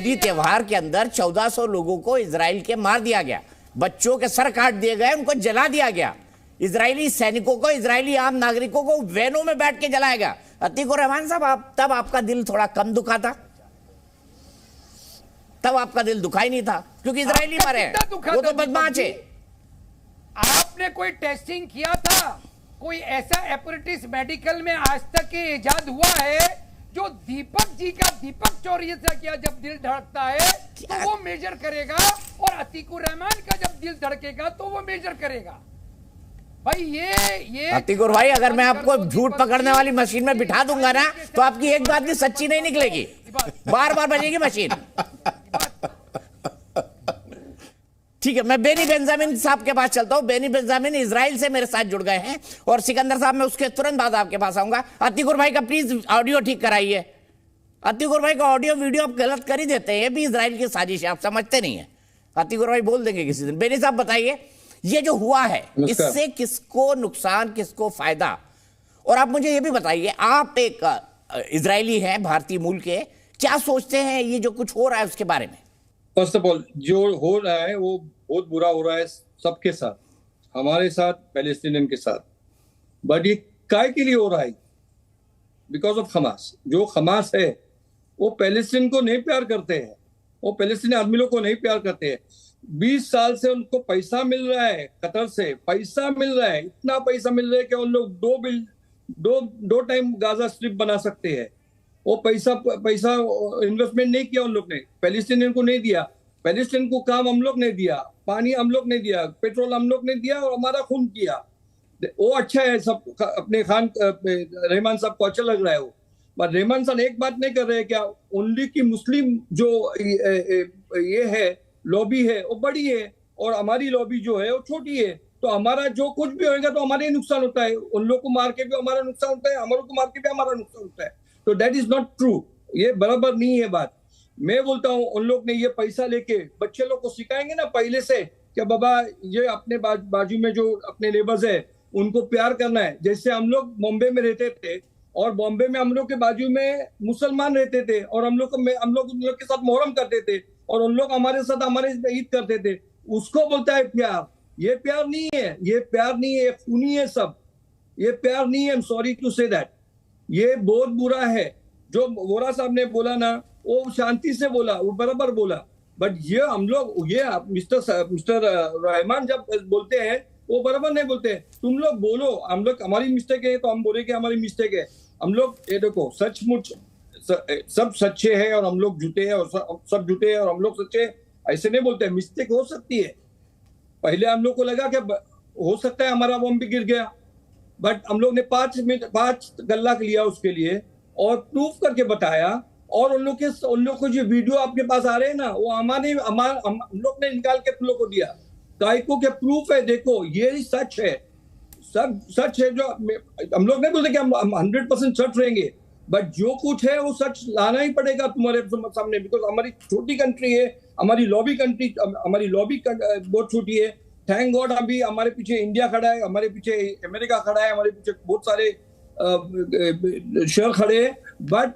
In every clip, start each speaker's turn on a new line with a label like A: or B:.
A: त्योहार के अंदर 1400 लोगों को इजराइल के मार दिया गया, बच्चों के सर काट दिए गए, उनको जला दिया गया। इजरायली सैनिकों को, इजरायली आम नागरिकों को वैनों में बैठ के जलाया गया। अतीक रहमान साहब, तब आपका दिल थोड़ा कम दुखा था? तब आपका दिल दुखा ही नहीं था क्योंकि इजरायली मरे, वो तो बदमाश है।
B: आपने कोई टेस्टिंग किया था? कोई ऐसा एपरेटिस मेडिकल में आज तक इजाद हुआ है जो दीपक जी का, दीपक चौरिया किया जब दिल धड़कता है तो वो मेजर करेगा, और अतीकुर रहमान का जब दिल धड़केगा तो वो मेजर करेगा। भाई ये
A: अतीकुर भाई, अगर मैं आपको झूठ पकड़ने वाली मशीन में बिठा दूंगा ना तो आपकी एक बात भी सच्ची नहीं निकलेगी, बार बार बजेगी मशीन। ठीक है, मैं बेनी बेंजामिन साहब के पास चलता हूं। बेनी बेंजामिन इजराइल से मेरे साथ जुड़ गए हैं, और सिकंदर साहब मैं उसके तुरंत बाद आपके पास आऊंगा। अतीकुर भाई का प्लीज ऑडियो ठीक कराइए। अतीकुर भाई का ऑडियो वीडियो आप गलत कर ही देते हैं, ये भी इजराइल की साजिश है, आप समझते नहीं है। अतीकुर भाई बोल देंगे किसी दिन। बेनी साहब बताइए, ये जो हुआ है इससे किसको नुकसान, किसको फायदा? और आप मुझे ये भी बताइए, आप एक इजरायली हैं, भारतीय मूल के, क्या सोचते हैं ये जो कुछ हो रहा है उसके बारे में?
C: फर्स्ट ऑफ ऑल, जो हो रहा है वो बहुत बुरा हो रहा है सबके साथ, हमारे साथ, पैलेस्टीनियन के साथ। बट ये काय के लिए हो रहा है? Because of Hamas. जो हमास है वो पैलेस्टीन को नहीं प्यार करते हैं, वो पैलेस्टीनी आदमी लोग को नहीं प्यार करते हैं। 20 साल से उनको पैसा मिल रहा है, कतर से पैसा मिल रहा है, इतना पैसा मिल रहा है कि उन लोग दो टाइम गाजा स्ट्रिप बना सकते हैं। वो पैसा इन्वेस्टमेंट नहीं किया उन लोग ने, पैलेस्टीनियन को नहीं दिया। पैलेस्टीन को काम हम लोग ने दिया, पानी हम लोग ने दिया, पेट्रोल हम लोग ने दिया, और हमारा खून किया। वो अच्छा है, सब अपने खान रहमान साहब को अच्छा लग रहा है वो। पर रहमान साहब एक बात नहीं कर रहे क्या? ओनली की मुस्लिम जो ये है लॉबी है वो बड़ी है, और हमारी लॉबी जो है वो छोटी है। तो हमारा जो कुछ भी होगा तो हमारे नुकसान होता है, उन लोग को मार के भी हमारा नुकसान होता है, हमारे को मार के भी हमारा नुकसान होता है। तो दैट इज नॉट ट्रू, ये बराबर नहीं है बात। मैं बोलता हूँ उन लोग ने ये पैसा लेके बच्चे लोग को सिखाएंगे ना पहले से कि बाबा ये अपने बाजू में जो अपने लेबर्स है उनको प्यार करना है। जैसे हम लोग बॉम्बे में रहते थे, और बॉम्बे में हम लोग के बाजू में मुसलमान रहते थे, और हम लोग उन लोग के साथ मोहर्रम करते थे, और उन लोग हमारे साथ हमारे ईद करते थे। उसको बोलता है प्यार। ये प्यार नहीं है, ये प्यार नहीं है, ये खूनी है सब। ये प्यार नहीं है, I am sorry to say that. ये बहुत बुरा है। जो वोरा साहब ने बोला ना, वो शांति से बोला, वो बराबर बोला। बट ये हम लोग, ये मिस्टर रहमान जब बोलते हैं वो बराबर नहीं बोलते। तुम लोग बोलो, हम लोग हमारी मिस्टेक है तो हम बोले कि हमारी मिस्टेक है। हम लोग ये देखो, सचमुच सब सच्चे हैं और हम लोग झूठे हैं, और सब झूठे हैं और हम लोग सच्चे, ऐसे नहीं बोलते। मिस्टेक हो सकती है। पहले हम लोग को लगा कि हो सकता है हमारा बम भी गिर गया, बट हम लोग ने 5 गल्ला लिया उसके लिए और प्रूफ करके बताया। और उन लोग को जो वीडियो आपके पास आ रहे हैं ना, वो हम लोग ने निकाल के तुम लोग को दिया। काइको के प्रूफ है, देखो ये सच है, सब सच है। जो हम लोग नहीं बोलते कि हम 100% सच रहेंगे, बट जो कुछ है वो सच लाना ही पड़ेगा तुम्हारे सामने। बिकॉज हमारी छोटी कंट्री है, हमारी लॉबी बहुत छोटी है। थैंक गॉड अभी हमारे पीछे इंडिया खड़ा है, हमारे पीछे अमेरिका खड़ा है, हमारे पीछे बहुत सारे शहर खड़े हैं। बट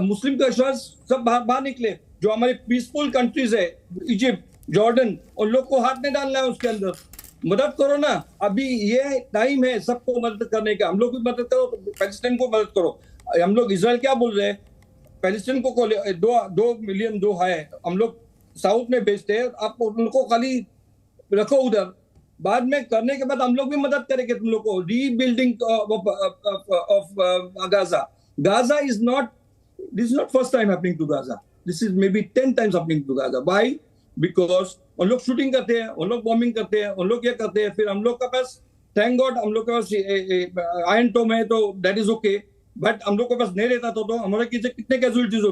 C: मुस्लिम के शहर सब बाहर निकले। जो हमारी पीसफुल कंट्रीज है, इजिप्ट, जॉर्डन, उन लोग को हाथ नहीं डालना है उसके अंदर। मदद करो ना, अभी ये टाइम है सबको मदद करने का। हम लोग भी मदद करो, पैलेस्टीन को मदद करो। हम लोग इजराइल क्या बोल रहे हैं? पैलेस्टीन को 2 मिलियन जो है हम लोग साउथ में भेजते हैं, आप उनको खाली रखो उधर। बाद में करने के बाद हम लोग भी मदद करेंगे तुम लोग को। Rebuilding of Gaza is not, this is not first time happening to Gaza, this is may be 10 times happening to Gaza. Why? Because उन लोग शूटिंग करते हैं, उन लोग बॉम्बिंग करते हैं, उन लोग ये करते हैं। फिर हम लोग के पास, थैंक गॉड हम लोग के पास आयरन टोम है, तो दैट इज ओके। बट हम लोग के पास नहीं रहता तो हमारे कितने कैजुअलिटीज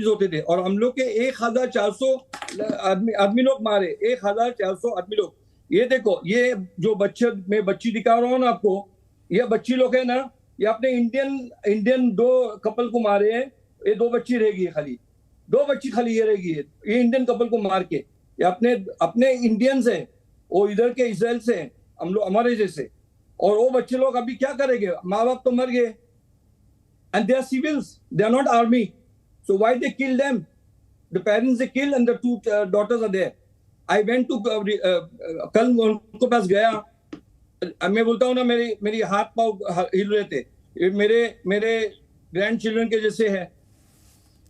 C: होते थे, और हम लोग के 1400 आदमी लोग मारे, 1400 आदमी लोग। ये देखो, ये जो बच्ची दिखा रहा हूँ ना आपको, ये बच्ची लोग है ना, ये अपने इंडियन 2 कपल को मारे हैं। ये 2 बच्ची रहेगी, खाली 2 बच्ची खाली ये रहेगी। ये इंडियन कपल को मार के, ये अपने इंडियंस है, वो इधर के इजराइल से, हम लोग हमारे जैसे। और वो बच्चे लोग अभी क्या करेंगे? माँ बाप तो मर गए, and they are civils, they are not army. So why they kill them? The parents they kill and the two daughters are there. I went to कल उनको पास गया, मैं बोलता हूँ ना मेरी हाथ पाँव हिल रहे थे, मेरे ग्रैंड चिल्ड्रन के जैसे है.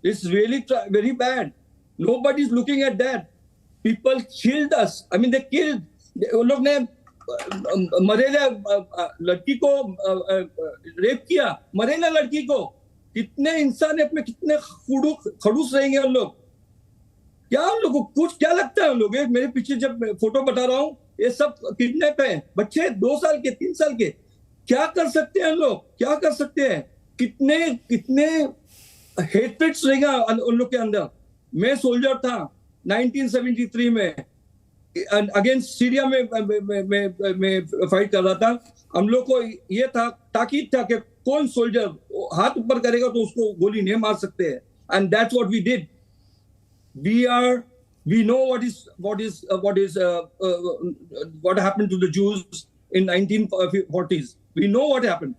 C: It's really very bad. Nobody is looking at that. People killed us. I mean, they killed. उन लोग ने मरेला लड़की को रेप किया, मरेला लड़की को. कितने इंसान अपने कितने खड़ूस रहेंगे उन लोग. क्या उन लोग को कुछ क्या लगता है उन लोग? मेरे पीछे जब फोटो बता रहा हूँ, ये सब किडनैप है बच्चे 2 साल के 3 साल के. क्या कर सकते हैं उन लोग? क्या कर सकते हैं? कितने हेट्रेट्स रहेगा उन लोग के अंदर. मैं सोल्जर था 1973 में, अगेंस्ट सीरिया में फाइट कर रहा था. हम लोग को ये था, ताकीद था कि कौन सोल्जर हाथ ऊपर करेगा तो उसको गोली नहीं मार सकते हैं. And that's what we did. We know what happened to the Jews in 1940s. We know what happened,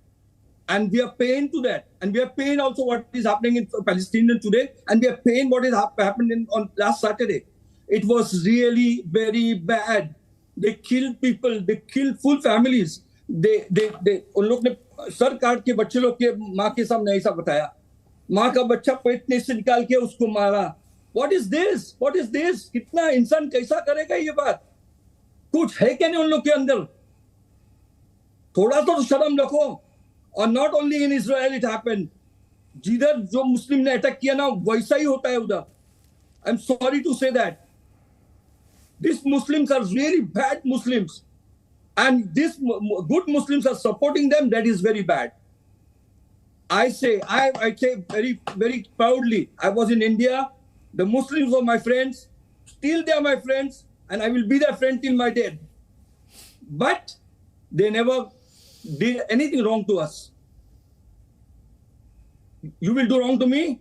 C: and we are paying to that, and we are paying also what is happening in Palestine today, and we are paying what is happened on last Saturday. It was really very bad. They killed people. They killed full families. they उन लोग ने sir काट के बच्चे लोग के माँ के सामने ऐसा बताया. माँ का बच्चा पेट से निकाल के उसको मारा. What is this? What is this? कितना इंसान कैसा करेगा ये बात? कुछ है क्या नहीं उन लोग के अंदर? थोड़ा तो शर्म रखो. और not only in Israel it happened. जिधर जो मुस्लिम ने अटैक किया ना वैसा ही होता है उधर. I'm sorry to say that. These Muslims are really bad Muslims, and these good Muslims are supporting them. That is very bad. I say very, very proudly, I was in India. The Muslims were my friends. Still they are my friends, and I will be their friend till my death. But they never did anything wrong to us. You will do wrong to me,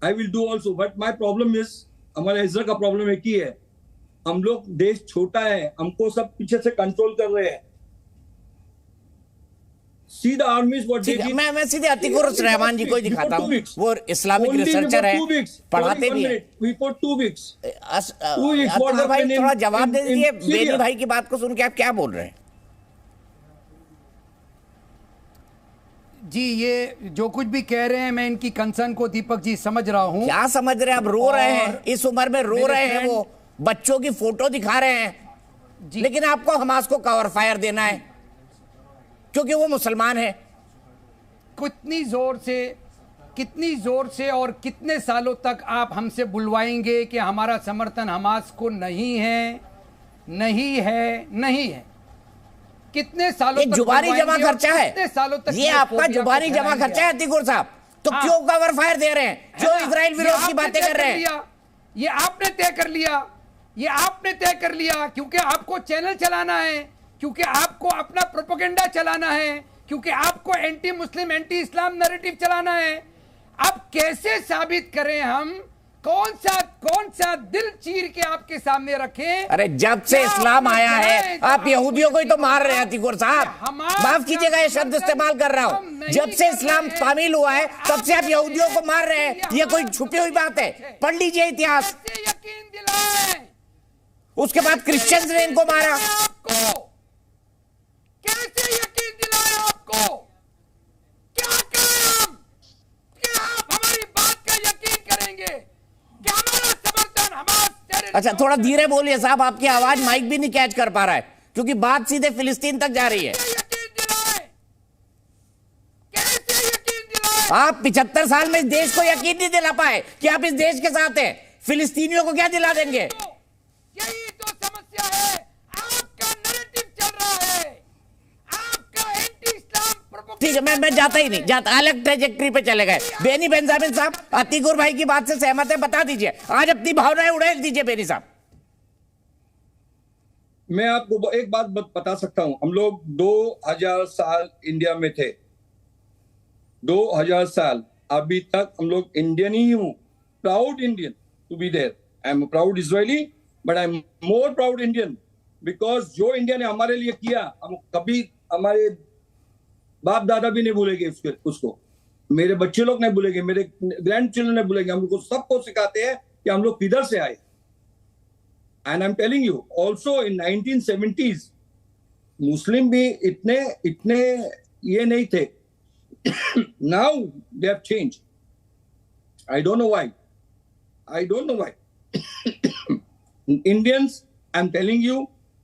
C: I will do also. But my problem is, हमारे Israel का problem एक ही है. हम लोग देश छोटा है, हमको सब पीछे से कंट्रोल कर रहे हैं. See the armies what they did.
A: मैं सीधे अतीकुर रहमान जी को ही दिखाता हूँ. वो इस्लामिक रिसर्चर है, पढ़ाते भी हैं.
C: For 2 weeks.
A: अतीकुर भाई थोड़ा जवाब दे दीजिए. बेनी भाई की बात को सुन के आप क्या बोल रहे हैं?
B: जी, ये जो कुछ भी कह रहे हैं मैं इनकी कंसर्न को दीपक जी समझ रहा हूँ.
A: क्या समझ रहे हैं? आप रो रहे हैं, इस उम्र में रो रहे हैं. वो बच्चों की फोटो दिखा रहे हैं, लेकिन आपको हमास को कवर फायर देना है क्योंकि वो मुसलमान है.
B: कितनी जोर से और कितने सालों तक आप हमसे बुलवाएंगे कि हमारा समर्थन हमास को नहीं है. कितने सालों तक
A: जुबानी जमा खर्चा है.
B: कितने सालों तक
A: ये आपका जुबानी जमा खर्चा है अतीकुर साहब. तो क्यों कवर फायर दे रहे हैं? क्यों इजराइल विरोध की बातें कर रहे हैं?
B: ये आपने तय कर लिया क्योंकि आपको चैनल चलाना है, क्योंकि आपको अपना प्रोपेगेंडा चलाना है, क्योंकि आपको एंटी मुस्लिम एंटी इस्लाम नैरेटिव चलाना है. अब कैसे साबित करें हम? कौन सा दिल चीर के आपके सामने रखें?
A: अरे जब से इस्लाम आया है आप यहूदियों को ही तो मार रहे हैं अतीकुर साहब. माफ कीजिएगा ये शब्द इस्तेमाल कर रहा हूं. जब से इस्लाम शामिल हुआ है तब से आप यहूदियों को मार रहे हैं. ये कोई छुपी हुई बात है? पढ़ लीजिए इतिहास.
B: यकीन दिलाएं.
A: उसके बाद क्रिश्चियंस ने इनको मारा.
B: कैसे यकीन दिलाएं आपको? क्या करें हम? क्या आप हमारी बात का यकीन करेंगे? क्या हमारा समर्थन हमास?
A: अच्छा थोड़ा धीरे बोलिए साहब, आपकी आवाज माइक भी नहीं कैच कर पा रहा है क्योंकि बात सीधे फिलिस्तीन तक जा रही है. आप 75 साल में इस देश को यकीन नहीं दिला पाए कि आप इस देश के साथ हैं. फिलिस्तीनियों को क्या दिला देंगे?
B: यही तो समस्या है. आपका नैरेटिव चल रहा है, आपका एंटी इस्लाम प्रोपेगेंडा.
A: ठीक है, मैं जाता ही नहीं जाता, अलग ट्रेजेक्टरी पे चले गए. बेनी बेंजामिन साहब अतीकुर भाई की बात से सहमत है? बता दीजिए, आज अपनी भावनाएं उड़ेल दीजिए बेनी साहब.
C: मैं आपको एक बात बता सकता हूं. हम लोग 2000 साल इंडिया में थे. 2000 साल अभी तक हम लोग इंडियन ही हूं. Proud Indian to be there. I am proud Israeli but I am more proud Indian because जो इंडिया ने हमारे लिए किया हम कभी हमारे बाप दादा भी नहीं भूलेंगे उसको. मेरे बच्चे लोग नहीं भूलेंगे, मेरे ग्रैंड चिल्ड्रन नहीं भूलेंगे। हम लोग को सबको सिखाते हैं कि हम लोग किधर से आए। And I am telling you also in 1970s मुस्लिम भी इतने इतने ये नहीं थे। Now they have change. I don't know why, I don't know why. Indians, I'm telling you,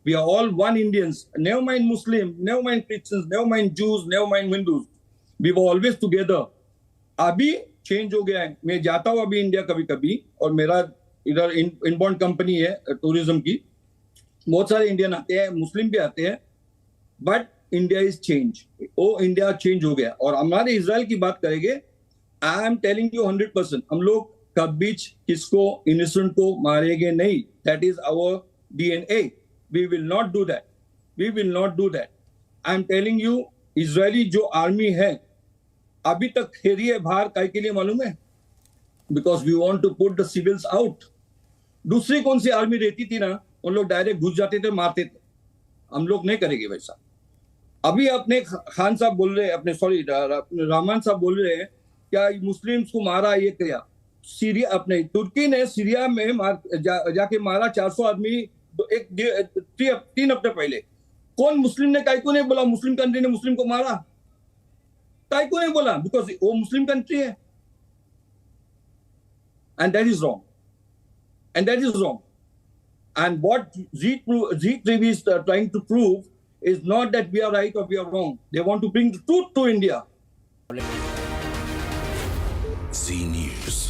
C: we are all one Indians. Never mind Muslim, never mind Christians, never mind Jews, never mind Hindus. We were always together. अभी change हो गया है। मैं जाता हूँ अभी India कभी कभी, और मेरा इधर इनबाउंड कंपनी है टूरिज्म की, बहुत सारे इंडियन आते हैं, मुस्लिम भी आते हैं, बट इंडिया इज चेंज। वो इंडिया चेंज हो गया। और हमारे इजराइल की बात करेंगे, आई एम टेलिंग यू 100%, हम लोग कभी किसको इनोसेंट को मारेंगे नहीं। That is our DNA. We will not do that, we will not do that. I am telling you, Israeli जो आर्मी है अभी तक खेरी है बाहर, काय के लिए मालूम है? Because we want to put the civils out. दूसरी कौन सी आर्मी रहती थी ना, उन लोग डायरेक्ट घुस जाते थे, मारते थे। हम लोग नहीं करेंगे वैसा। अभी अपने खान साहब बोल रहे हैं, अपने सॉरी रहमान साहब बोल रहे हैं क्या मुस्लिम्स को मारा, ये किया। सीरिया, अपने तुर्की ने सीरिया में जाके मारा 400 आदमी 3 हफ्ते पहले। कौन मुस्लिम ने, काई को नहीं बोला मुस्लिम कंट्री ने मुस्लिम को मारा? काई को नहीं बोला? बिकॉज वो मुस्लिम कंट्री है। And that is wrong, and that is wrong. And what Z3V is trying to prove is not that we are right or we are wrong. They want to bring the truth to India.
D: Z News.